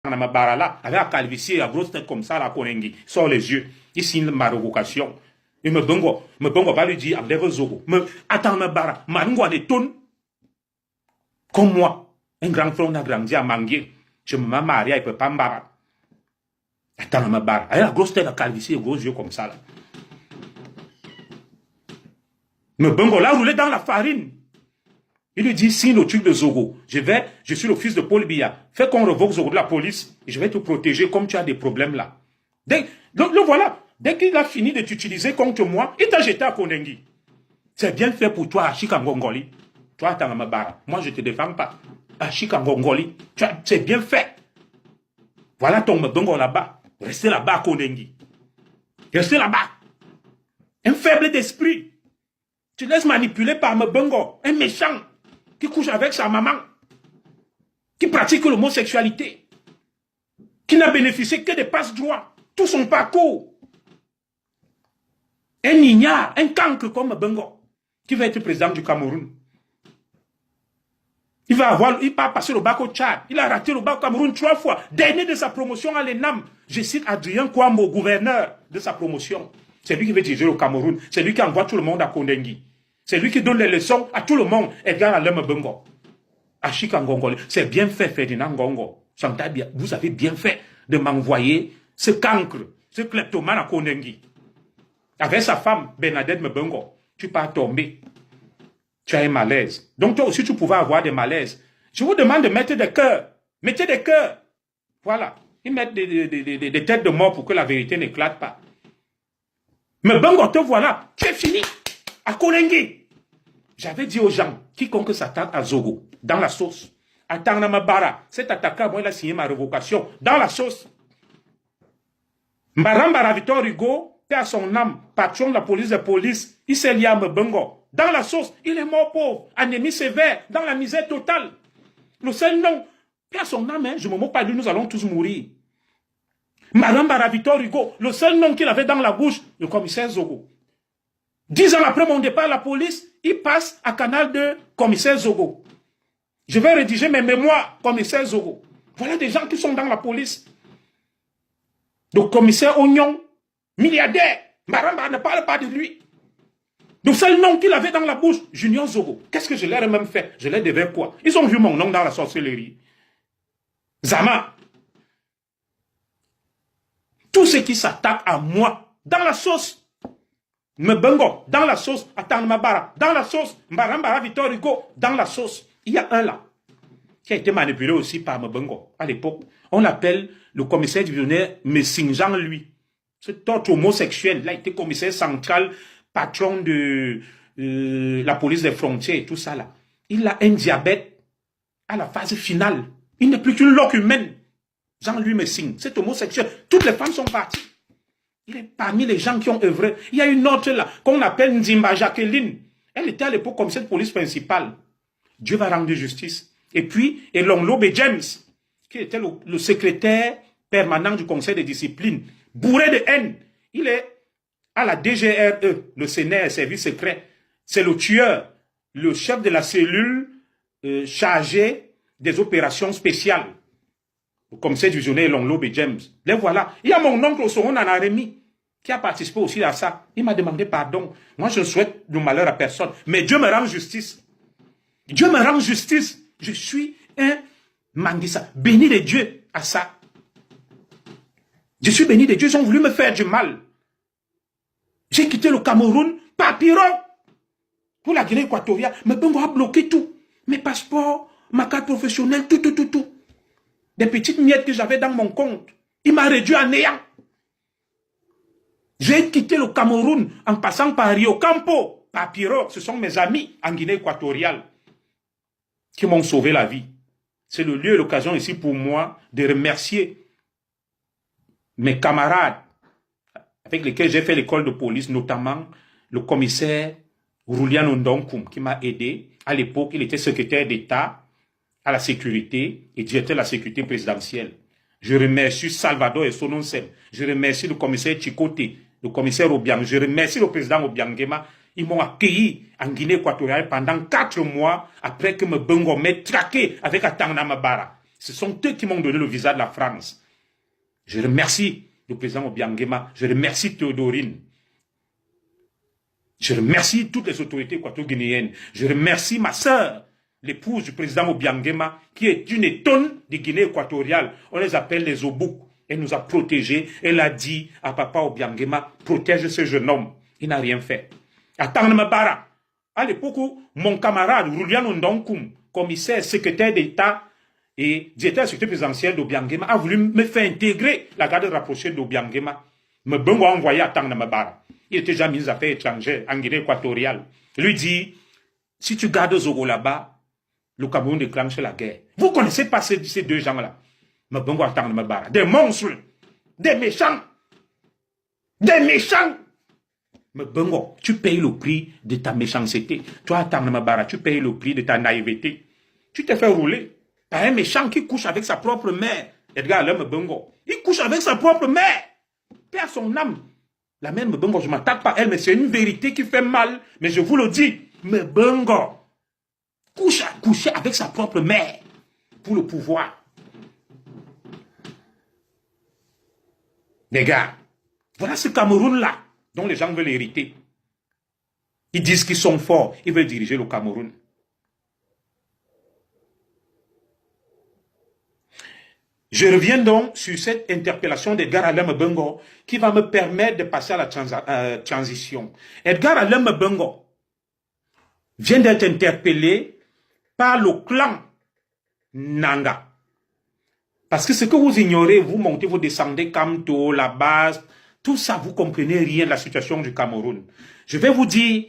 Namabara là, avec la calvitie, la grosse tête comme ça, la Konengi, sort les yeux, il signe ma révocation. Et me bongo va lui dire, enlève Zogo. Attends, Namabara, Mango des tonnes. Comme moi, un grand frère, on a grandi à Mangué. Je me marie, il ne peut pas me barrer. Attends, Namabara, avec la grosse tête, la calvitie, les gros yeux comme ça là. Me bongo là, roulé dans la farine. Il lui dit, signe le truc de Zogo. Je suis le fils de Paul Biya. Fais qu'on revoque Zogo de la police et je vais te protéger comme tu as des problèmes là. Le voilà. Dès qu'il a fini de t'utiliser contre moi, il t'a jeté à Konengi. C'est bien fait pour toi, Achika Ngongoli. Toi, Tangamabara. Moi, je ne te défends pas. Achika Ngongoli. C'est bien fait. Voilà ton Mbongo là-bas. Restez là-bas à Konengi. Restez là-bas. Un faible d'esprit. Tu laisses manipuler par Mbongo. Un méchant. Qui couche avec sa maman, qui pratique l'homosexualité, qui n'a bénéficié que des passe-droits, tout son parcours. Un ignare, un cancre comme Bengo, qui va être président du Cameroun. Il va passer le bac au Tchad. Il a raté le bac au Cameroun 3 fois. Dernier de sa promotion à l'ENAM. Je cite Adrien Kouambo, gouverneur de sa promotion. C'est lui qui veut diriger le Cameroun. C'est lui qui envoie tout le monde à Kondengi. C'est lui qui donne les leçons à tout le monde. Edgar Alem Bengo. Achika Ngongole. C'est bien fait, Ferdinand Ngongo. Vous avez bien fait de m'envoyer ce cancre, ce kleptomane à Kondengi. Avec sa femme, Bernadette Mbengo. Tu pas tomber. Tu as un malaise. Donc toi aussi, tu pouvais avoir des malaises. Je vous demande de mettre des cœurs. Mettez des cœurs. Voilà. Ils mettent des têtes de mort pour que la vérité n'éclate pas. Mais Bengo, te voilà. Tu es fini. À Konengi. J'avais dit aux gens, quiconque s'attaque à Zogo, dans la sauce. À Tangamabara, cet attaquant, moi, il a signé ma révocation. Dans la sauce. Mbarambara Victor Hugo, paix à son âme, patron de la police de police, il s'est lié à Bengo. Dans la sauce, il est mort pauvre, anémie sévère, dans la misère totale. Le seul nom, paix à son âme, hein, je ne me moque pas de lui, nous allons tous mourir. Mbarambara Victor Hugo, le seul nom qu'il avait dans la bouche, le commissaire Zogo. 10 ans après mon départ à la police, il passe à Canal de commissaire Zogo. Je vais rédiger mes mémoires, commissaire Zogo. Voilà des gens qui sont dans la police. Donc, commissaire Oignon, milliardaire, Maramba ne parle pas de lui. Le seul nom qu'il avait dans la bouche, Junior Zogo. Qu'est-ce que je leur ai même fait? Je leur devais quoi? Ils ont vu mon nom dans la sorcellerie. Zama. Tout ce qui s'attaque à moi, dans la sauce. Mbengo, dans la sauce, Atanmabara, dans la sauce, Mbarambara Victor Hugo, dans la sauce. Il y a un là, qui a été manipulé aussi par Mbengo. À l'époque, on l'appelle le commissaire divisionnaire Messinjan, lui. Cet autre homosexuel, il a été commissaire central, patron de la police des frontières et tout ça là. Il a un diabète à la phase finale. Il n'est plus qu'une loque humaine. Jean-Louis Messing, cet homosexuel, toutes les femmes sont parties. Il est parmi les gens qui ont œuvré. Il y a une autre là, qu'on appelle Nzimba Jacqueline. Elle était à l'époque commissaire de police principale. Dieu va rendre justice. Et puis, Elonglobe James, qui était le secrétaire permanent du conseil de discipline, bourré de haine. Il est à la DGRE, le Sénat, service secret. C'est le tueur, le chef de la cellule chargée des opérations spéciales. Le commissaire divisionnaire Elonglobe James. Les voilà. Il y a mon oncle Osoron Nanaremi qui a participé aussi à ça. Il m'a demandé pardon. Moi, je ne souhaite du malheur à personne. Mais Dieu me rend justice. Dieu me rend justice. Je suis un Mangissa. Béni de Dieu à ça. Je suis béni de Dieu. Ils ont voulu me faire du mal. J'ai quitté le Cameroun par pirogue pour la Guinée équatoriale. Mais Bengo a bloqué tout. Mes passeports, ma carte professionnelle, tout. Des petites miettes que j'avais dans mon compte. Il m'a réduit à néant. J'ai quitté le Cameroun en passant par Rio Campo, par pirogue. Ce sont mes amis en Guinée équatoriale qui m'ont sauvé la vie. C'est le lieu et l'occasion ici pour moi de remercier mes camarades avec lesquels j'ai fait l'école de police, notamment le commissaire Roulian Ondonkoum qui m'a aidé. À l'époque, il était secrétaire d'État à la sécurité et directeur de la sécurité présidentielle. Je remercie Salvador et Sononsem. Je remercie le commissaire Chikote, le commissaire Obiang. Je remercie le président Obiangema. Ils m'ont accueilli en Guinée équatoriale pendant 4 mois après que Mbengo m'ait traqué avec Atangamabara. Ce sont eux qui m'ont donné le visa de la France. Je remercie le président Obiangema, je remercie Théodorine, je remercie toutes les autorités équato-guinéennes, je remercie ma sœur, l'épouse du président Obiangema, qui est une étonne de Guinée équatoriale. On les appelle les Obouk. Elle nous a protégés. Elle a dit à papa Obiangema, protège ce jeune homme. Il n'a rien fait. À Tangamabara, à l'époque où mon camarade Roulian Ndonkoum, commissaire, secrétaire d'État et directeur de la sécurité présidentielle d'Obiangema, a voulu me faire intégrer la garde rapprochée d'Obiangema. Me Bengo a envoyé à Tangamabara. Il était déjà ministre des Affaires étrangères en Guinée équatoriale. Lui dit, si tu gardes Zogo là-bas, le Cameroun déclenche la guerre. Vous ne connaissez pas ces deux gens-là. Me Bengo a Tangamabara. Des monstres, des méchants, des méchants. Mais Bengo, tu payes le prix de ta méchanceté. Toi, Tangamabara, tu payes le prix de ta naïveté. Tu t'es fait rouler par un méchant qui couche avec sa propre mère. Edgar Alain Bengo, il couche avec sa propre mère. Perd son âme. La mère Bengo, je ne m'attaque pas à elle, mais c'est une vérité qui fait mal. Mais je vous le dis, Bengo coucher avec sa propre mère pour le pouvoir. Les gars, voilà ce Cameroun-là dont les gens veulent hériter. Ils disent qu'ils sont forts, ils veulent diriger le Cameroun. Je reviens donc sur cette interpellation d'Edgar Alain Bengo qui va me permettre de passer à la transition. Edgar Alain Bengo vient d'être interpellé par le clan Nanga. Parce que ce que vous ignorez, vous montez, vous descendez Kamto, la base, tout ça, vous comprenez rien de la situation du Cameroun. Je vais vous dire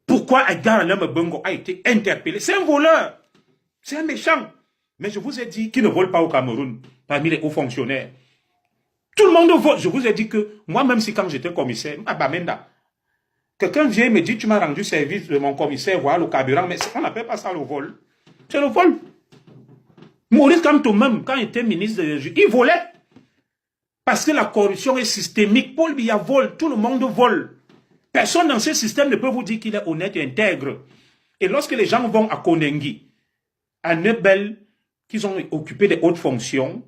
pourquoi Edgar Alain Bengo a été interpellé. C'est un voleur, c'est un méchant. Mais je vous ai dit qu'il ne vole pas au Cameroun, parmi les hauts fonctionnaires. Tout le monde vole. Je vous ai dit que moi-même, si quand j'étais commissaire, à Bamenda, quelqu'un vient et me dit, tu m'as rendu service de mon commissaire, voilà le carburant, mais on n'appelle pas ça le vol. C'est le vol. Maurice Kamto même, quand il était ministre de la il volait. Parce que la corruption est systémique. Paul Biya vole, tout le monde vole. Personne dans ce système ne peut vous dire qu'il est honnête et intègre. Et lorsque les gens vont à Konengi, à Nebel, qu'ils ont occupé des hautes fonctions,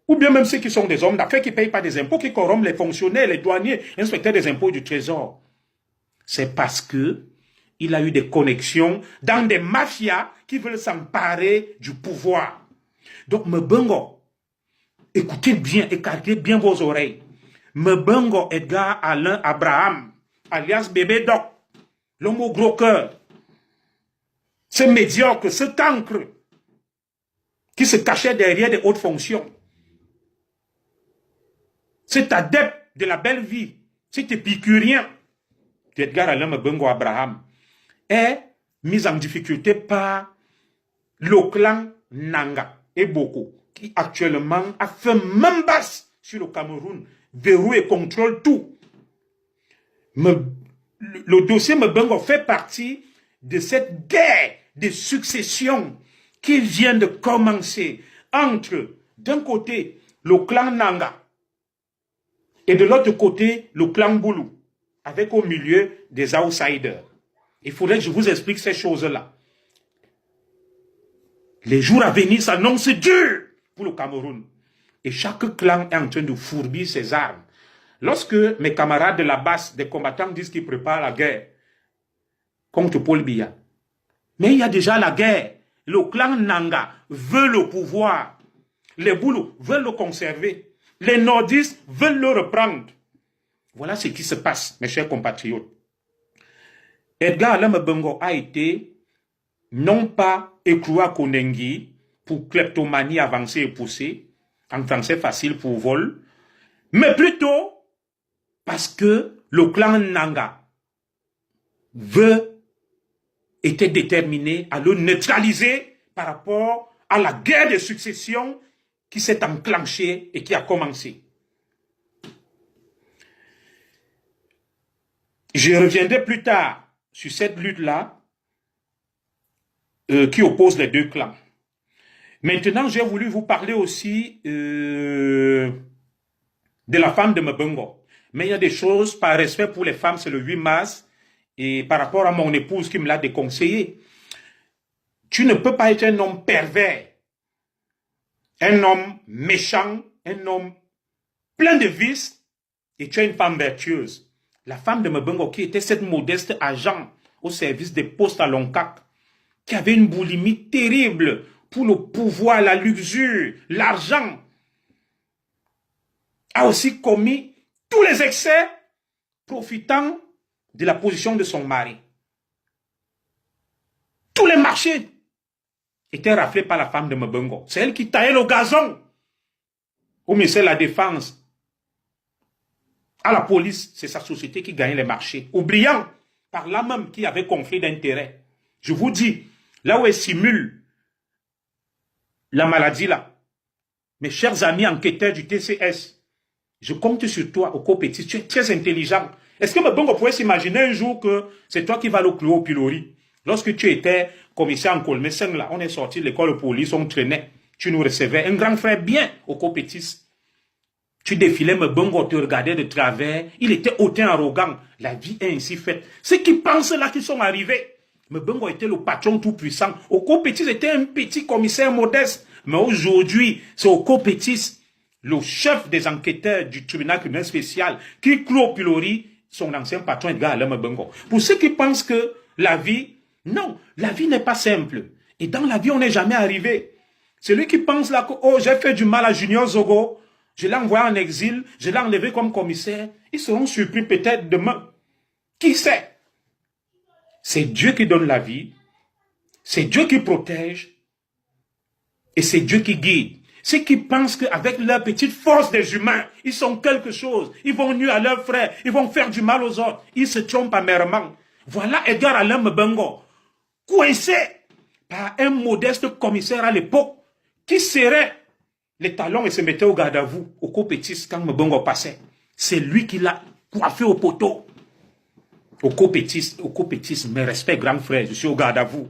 ou bien même ceux qui sont des hommes d'affaires qui ne payent pas des impôts, qui corrompent les fonctionnaires, les douaniers, inspecteurs des impôts et du trésor. C'est parce que il a eu des connexions dans des mafias qui veulent s'emparer du pouvoir. Donc, Mbengo, écoutez bien, écartez bien vos oreilles. Mbengo Edgar Alain Abraham, alias Bébé Doc, l'homme au gros cœur, ce médiocre, ce cancre, qui se cachait derrière des hautes fonctions, cet adepte de la belle vie, cet épicurien, Edgar Alain Mbengo Abraham, est mis en difficulté par le clan Nanga et Boko, qui actuellement a fait main basse sur le Cameroun, verrouille et contrôle tout. Le dossier Mbengo fait partie de cette guerre de succession qui vient de commencer entre, d'un côté, le clan Nanga et de l'autre côté, le clan Boulou, avec au milieu des outsiders. Il faudrait que je vous explique ces choses-là. Les jours à venir s'annoncent durs pour le Cameroun. Et chaque clan est en train de fourbir ses armes. Lorsque mes camarades de la base, des combattants, disent qu'ils préparent la guerre contre Paul Biya, mais il y a déjà la guerre. Le clan Nanga veut le pouvoir. Les Boulous veulent le conserver. Les nordistes veulent le reprendre. Voilà ce qui se passe, mes chers compatriotes. Edgar Alain Mbengo a été non pas écroué à Konengi pour kleptomanie avancée et poussée, en français facile pour vol, mais plutôt parce que le clan Nanga était déterminé à le neutraliser par rapport à la guerre de succession qui s'est enclenchée et qui a commencé. Je reviendrai plus tard sur cette lutte-là qui oppose les deux clans. Maintenant, j'ai voulu vous parler aussi de la femme de Mbengo. Mais il y a des choses, par respect pour les femmes, c'est le 8 mars, et par rapport à mon épouse qui me l'a déconseillé. Tu ne peux pas être un homme pervers un homme méchant, un homme plein de vices, et tu as une femme vertueuse. La femme de Mbengo, qui était cette modeste agent au service des postes à Loncac, qui avait une boulimie terrible pour le pouvoir, la luxure, l'argent, a aussi commis tous les excès profitant de la position de son mari. Tous les marchés étaient raflés par la femme de Mbengo. C'est elle qui taillait le gazon au ministère de la Défense. À la police, c'est sa société qui gagnait les marchés. Oubliant par là même qu'il y avait conflit d'intérêts. Je vous dis, là où elle simule la maladie là, mes chers amis enquêteurs du TCS, je compte sur toi, Oko Petit, tu es très intelligent. Est-ce que Mbengo pourrait s'imaginer un jour que c'est toi qui vas le clouer au pilori? Lorsque tu étais commissaire en Colmé-Seng, là, on est sorti de l'école de police, on traînait, tu nous recevais. Un grand frère bien, Oko Petit. Tu défilais, Mbengo te regardait de travers. Il était hautain arrogant. La vie est ainsi faite. Ceux qui pensent là qu'ils sont arrivés. Mbengo était le patron tout puissant. Oko Petit était un petit commissaire modeste. Mais aujourd'hui, c'est Oko Petit, le chef des enquêteurs du tribunal criminel spécial, qui clôt au pilori son ancien patron Edgar Alain Mbengo. Pour ceux qui pensent que la vie, non, la vie n'est pas simple. Et dans la vie, on n'est jamais arrivé. Celui qui pense là que, oh, j'ai fait du mal à Junior Zogo, je l'ai envoyé en exil, je l'ai enlevé comme commissaire, ils seront surpris peut-être demain. Qui sait? C'est Dieu qui donne la vie, c'est Dieu qui protège, et c'est Dieu qui guide. Ceux qui pensent qu'avec leur petite force des humains, ils sont quelque chose, ils vont nuire à leurs frères, ils vont faire du mal aux autres, ils se trompent amèrement. Voilà Edgar Alain Mbengo, coincé par un modeste commissaire à l'époque, qui serrait les talons et se mettait au garde à vous, au Copétis, quand Mbengo passait. C'est lui qui l'a coiffé au poteau. Au Copétis, mes respects, grand frère, je suis au garde à vous.